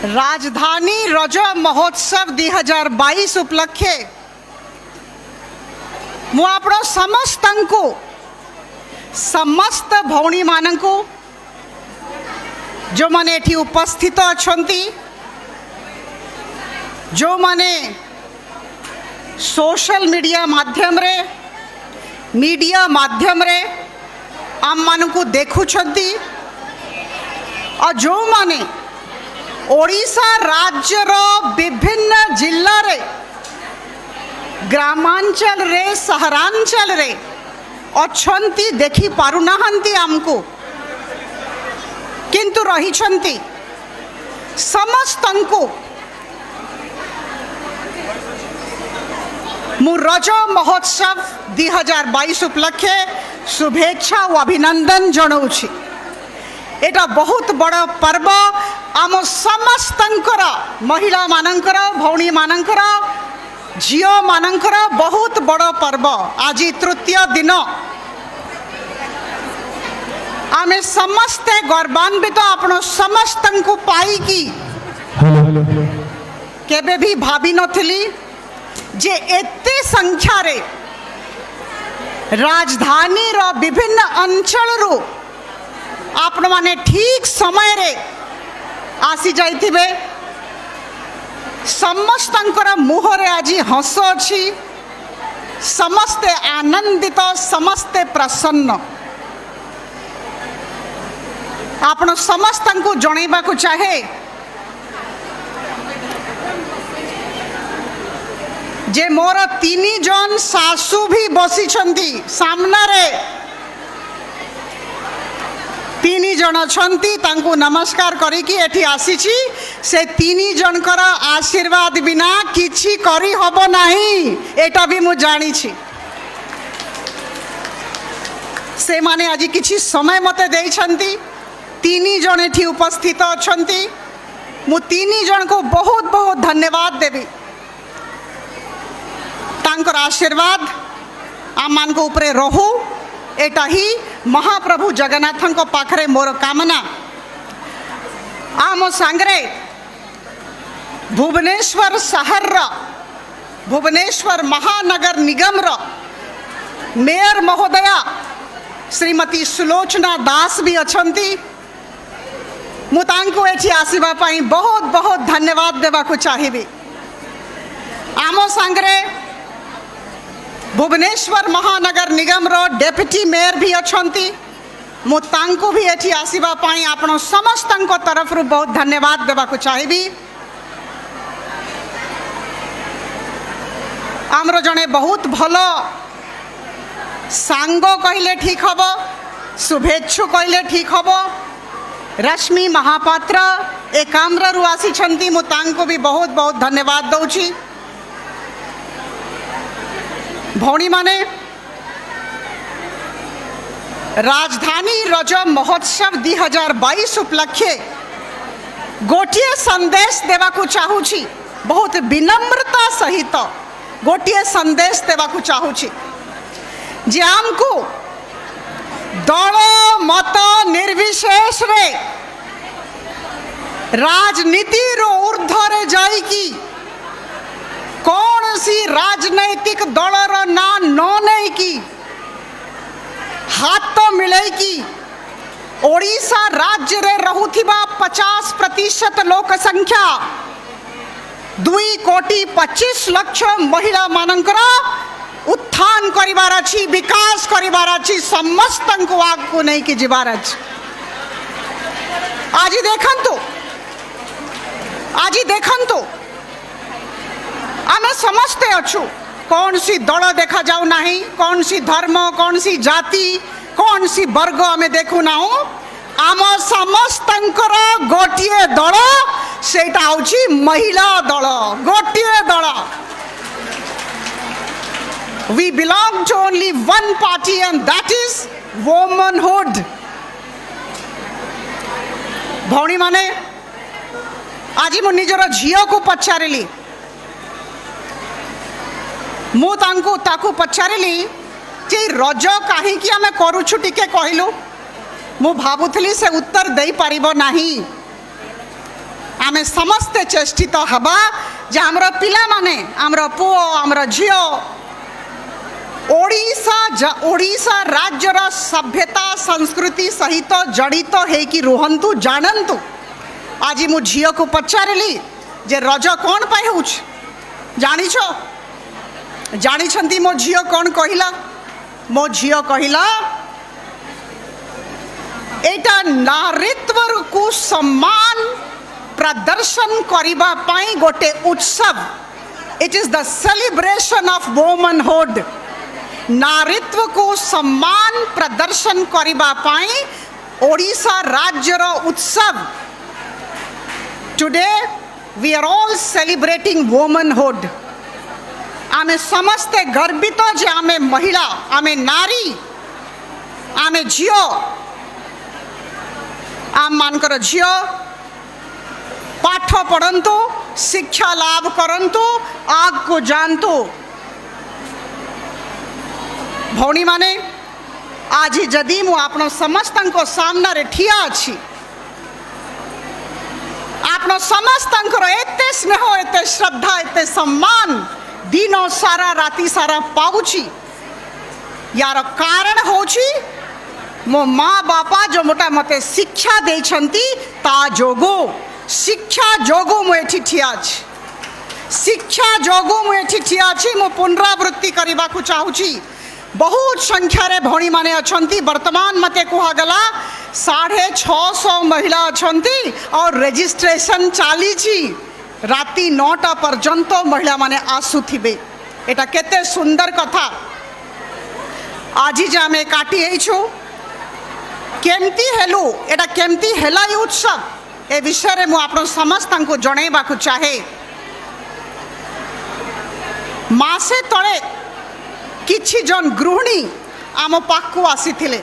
राजधानी रज महोत्सव 2022 उपलक्षे मु आपण समस्त भौणी मानंकु जो माने एठी उपस्थित अछंती, जो माने सोशल मीडिया माध्यम रे आम मानंकु देखुछंती और जो माने ओडिशा राज्यर विभिन्न जिल्ला रे ग्रामांचल रे सहरांचल रे अछंती देखि पारुनाहंती आमको, किंतु रहिछंती समस्तंको मु रज महोत्सव 2022 उपलक्षे शुभेच्छा और अभिनंदन जनाऊछि। एटा बहुत बड़ पर्व आम समस्तंकर महिला मानंकर भौणी मानंकर झियो मानंकर बहुत बड़ पर्व। आज तृतीय दिन आमे समस्ते गर्वान्वित आपण समस्तंकु पाईकी केबे भी भाभी नथिली जे एते संख्या रे राजधानी रो विभिन्न अंचल रो आपण माने ठीक समय रे आसी जाइथिबे। समस्तंकर मुहरे आज हस अछि, समस्ते आनंदित, समस्ते प्रसन्न। आपण समस्तंकु जणैबा को चाहे जे मोर 3 जन सासू भी बसी छंती सामना रे, 3 जन छंती तांको नमस्कार करिकी एठी आसीची। से 3 जनकर आशीर्वाद बिना किछि करी हबो नाही, एटा भी मु जानी छी। से माने आज किछि समय मते देई छंती, 3 जन एठी उपस्थित अछंती। मु 3 जन को बहुत बहुत धन्यवाद देबी। तांकर आशीर्वाद आम मान को ऊपरे रहू, एटा ही महाप्रभु जगन्नाथ को पाखरे मोर कामना। आम सांगरे भुवनेश्वर शहर भुवनेश्वर महानगर निगम मेयर महोदया श्रीमती सुलोचना दास भी अछंती। मु तांको एठी आसीबा पाई बहुत बहुत धन्यवाद देबा को चाहिबी। आम सांगरे भुवनेश्वर महानगर निगम डेप्यूटी मेयर भी अछंती। मु तांको भी एठी आसीबा पाई आपण समस्तंको तरफ रु बहुत धन्यवाद देबा को चाहिबी। आमरो जने बहुत भलो सांग कहले ठीक हबो, शुभेच्छु कहले ठीक हबो। रश्मि महापात्र एकाम्र रु आसी छंती, मु तांको भी बहुत बहुत धन्यवाद दउछि। भौणी माने राजधानी रज महोत्सव 2022 उपलक्षे गोटिए संदेश देवा को चाहूछि, बहुत विनम्रता सहित गोटिए संदेश देवा को चाहूछि जे आमको दल मत निर्विशेष रे राजनीति रो ऊर्ध्वरे जाइकी कौन सी राजनैतिक दलर ना न नहीं की हाथ तो मिले की ओडिशा राज्य रे रहुथिबा 50% लोक संख्या 2,25,00,000 महिला मानंकर उत्थान करिवार अछि, विकास करिवार अछि, समस्तन को आगु नहीं कि जिबार अछि। आज देखंतु आमे समस्ते अच्छु, कौन सी दल देखा जाऊ नाही, कौन सी धर्म, कौन सी जाति, कौन सी वर्ग आमे देखु नाहु। आम समस्तंकर गोटिए दल, सेटा होछि महिला दल, गोटिए दल। We belong to only one party and that is womanhood। भौणी माने आज मु निजर झियो को पचारिली, मु ताकू पचारिली जे रज कहीं आम करुछु टिके कहलु। मु भाबुथली से उत्तर दे पारिबो नाही। आमे समस्ते चेष्टित हवा जे हमरो पिला माने हमरो पुओ हमरो झियो ओडिशा राज्यर सभ्यता संस्कृति सहित जड़ित हेकि रुहंतु जानंतु। आज मु झियो को पचारली जे रज कौन पाई हो जानी मो झियो कौन कहला मो झियो कहला एटा नारीत्व को सम्मान प्रदर्शन करिबा पाई गोटे उत्सव। It is the celebration of womanhood. नारीत्व को सम्मान प्रदर्शन करिबा पाई ओडिशा राज्यर उत्सव। Today we are all celebrating womanhood. आमे समस्ते गर्वित जे आमे महिला आमे नारी आमे झियो आम मानकर झियो पाठ पढ़ंतु शिक्षा लाभ करंतु आग को जानतु। भौणी माने आज जदि मु आपण समस्तन को सामना रे ठिया अछि आपण समस्तन को एते स्नेह एते श्रद्धा एते सम्मान दिनो सारा राति सारा पाउछि यार कारण होछि मो माँ बापा जो मोटा मते शिक्षा देछंती ता जोगो शिक्षा जोगो मु एठी ठिया अछि शिक्षा जोगो मु एठी ठिया अछि। मु पुनरावृत्ति करबा को चाहूछि बहुत संख्या रे भौणी माने अछंती। वर्तमान मते कुहा गला 650 महिला अछंती और रजिस्ट्रेशन चाली छी राति 9टा पर्यंत महिला माने आसुथिबे। एटा केते सुंदर कथा। आज जे आमे काटी हेछु केमती हेलु एटा केमती हेला ई उत्सव ए विषय रे मु आपण समस्त को जणैबा को चाहे। मासे तळे किछि जन गृहिणी आम पाखु आसीथिले।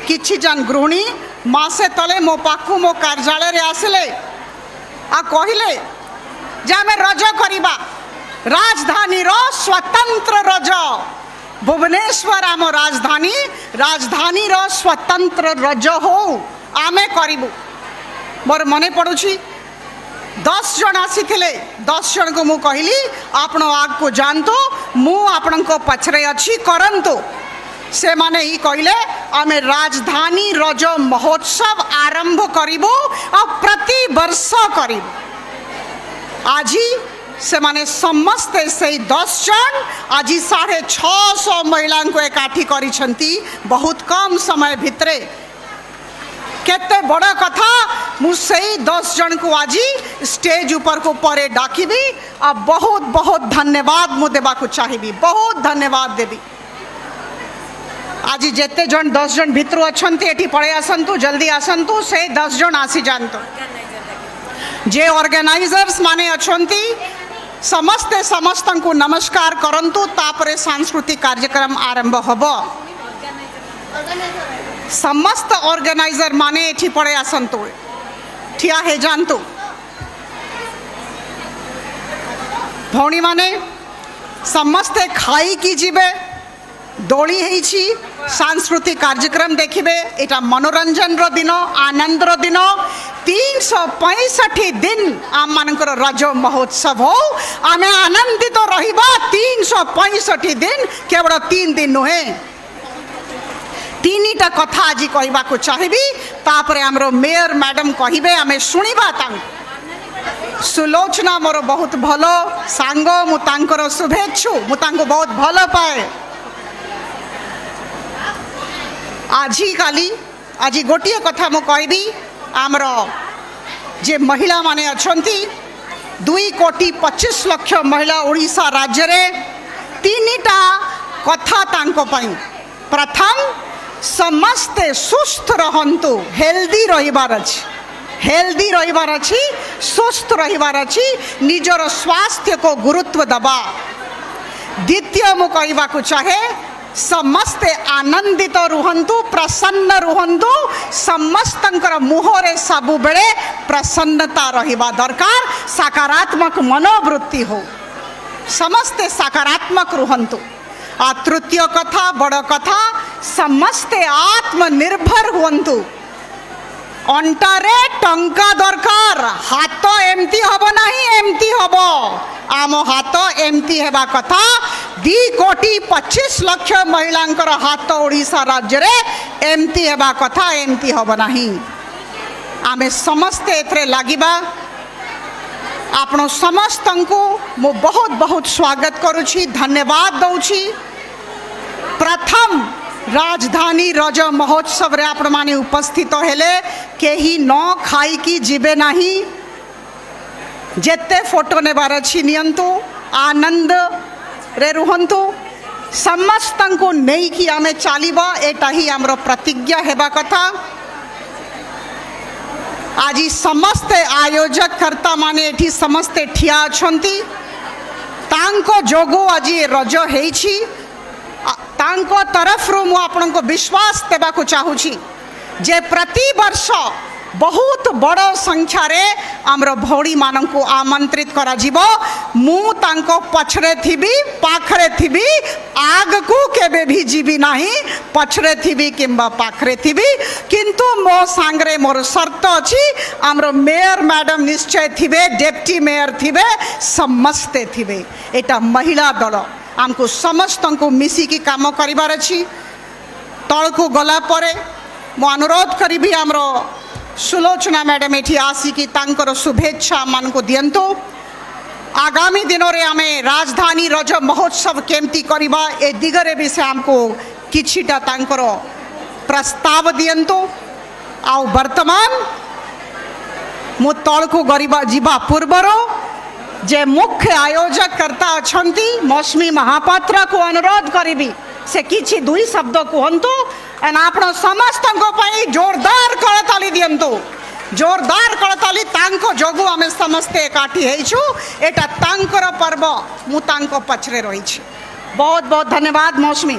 किछि जन गृहिणी मासे तळे मो पाखु मो कार्यालय रे आसिले आ कहिले जे आमे रज करिबा राजधानी रो स्वतंत्र रज। भुवनेश्वर आम राजधानी रो स्वतंत्र रज हो आमे करिबु। मोर मने पड़ुछि 10 जन आसीथिले 10 जन को मु कहली आपण आग को जानतो मु आपण को पछरे अछि करंतो। से माने ही कहले आमे राजधानी रज महोत्सव आरंभ करिबो आ प्रति वर्ष करिबो। आज से माने समस्ते से 10 जन आज 650 महिला को एकाठी करिसंती बहुत कम समय भितरे। केते बड़ कथा। मु सही 10 जन को आज स्टेज ऊपर को परे डाकिबी आ बहुत बहुत धन्यवाद मु देबा को चाहिबी। बहुत धन्यवाद देबी। आज जेते जन 10 जन भितरु अछंती एठी पळे आसंतु जल्दी आसंतु से 10 जन आसी जानतो। जे ऑर्गेनाइजर्स माने अछंती समस्ते समस्तन को नमस्कार करंतु तापरे सांस्कृतिक कार्यक्रम आरंभ हबो। समस्त ऑर्गेनाइजर माने एठी पड़े आसंतु ठिया हे जानतु। भौणी माने समस्ते खाई की जीवे दोली हेछि सांस्कृतिक कार्यक्रम देखिबे। एटा मनोरंजन रो दिन आनंद रो दिन 365 दिन आम मानकर रज महोत्सव हो आमे आनंदित तो रहिबा 365 दिन केवल 3 दिन नुहे। तीनिटा कथा आज कहबा को चाहिबी तापरे हमरो मेयर मैडम कहिबे आमे सुनिबा तांको। सुलोचना मोर बहुत भलो सांग मु तांकर शुभेच्छु मु तांको बहुत भलो पाए। आज गोटे कथा मु कहबी आमर जे महिला माने अछंती 2,25,00,000 महिला ओडिशा राज्य रे तीनिटा कथा तांको पई। प्रथम समस्ते सुस्थ रहंतु हेल्दी रहिबार अछि सुस्थ रहिबार अछि निजर स्वास्थ्य को गुरुत्व दबा। द्वितीय मु कहबा को चाहे समस्ते आनंदित रुहंतु प्रसन्न रुहंतु समस्तंकर मुहरे सबु बेले प्रसन्नता रहिबा दरकार सकारात्मक मनोवृत्ति हो समस्ते सकारात्मक रुहंतु। आ तृतीय कथा बड़ कथा समस्ते आत्मनिर्भर हुंतु। अंटारे टंका दरकार हाथ एमती हब नहीं एमती हब आम हाथ एमती हेबा कथा 2,25,00,000 महिलांकर हाथ ओडिशा राज्य रे एमती हेबा कथा एमती हब नहीं आमे समस्ते एथरे लागिबा आपण समस्त को मु बहुत बहुत स्वागत करुछि धन्यवाद दउछि प्रथम राजधानी रज महोत्सव रे आपण माने उपस्थित हेले केही न खाई की जीवे नाही जेते फोटो नेबार अछि नियंतु आनंद रे रुहंतु समस्त को नहीं कि आमे चालिबा एटा ही हमरो प्रतिज्ञा हेबा कथा आज समस्त आयोजक कर्ता माने एठी समस्ते ठिया अछंती तांको जोगो आज रज हेछि तांको तरफ रु मु आपन को विश्वास देबा को चाहूछि जे प्रति वर्ष बहुत बड़ संख्या रे हमरो भौणी मानन को आमंत्रित करा जीवो मु तांको पछरे थिबी पाखरे थिबी आग को केबे भी जीवी नाही पछरे थिबी किंबा पाखरे थिबी किंतु मो सांगरे मोर शर्त अछि हमरो मेयर मैडम निश्चय थिबे डेप्टी मेयर थिबे समस्ते थिबे एटा महिला दल हमको समस्त को मिसी की काम करिबार अछि तळ को गला परे मो अनुरोध करिबी हमरो सुलोचना मैडम एठी आसी की तांकर शुभेच्छा मान को दियंतो आगामी दिनों रे आमे राजधानी रज महोत्सव केमती करिबा ए दिगरे विषय हमको किछिटा तांकर प्रस्ताव दियंतो आउ वर्तमान मु तळ को गरिबा जीवा पूर्वरो जे मुख्य आयोजक करता अछंती मौसमी महापात्र को अनुरोध करिबी से किछि दुई शब्द कहंतु एन आपण समस्त को पई जोरदार करताली दियंतु जोरदार करताली तांको जोगु आमे समस्ते एकाठी हेछु एटा तांकर पर्व मु तांको पछरे रही छी बहुत बहुत धन्यवाद मौसमी।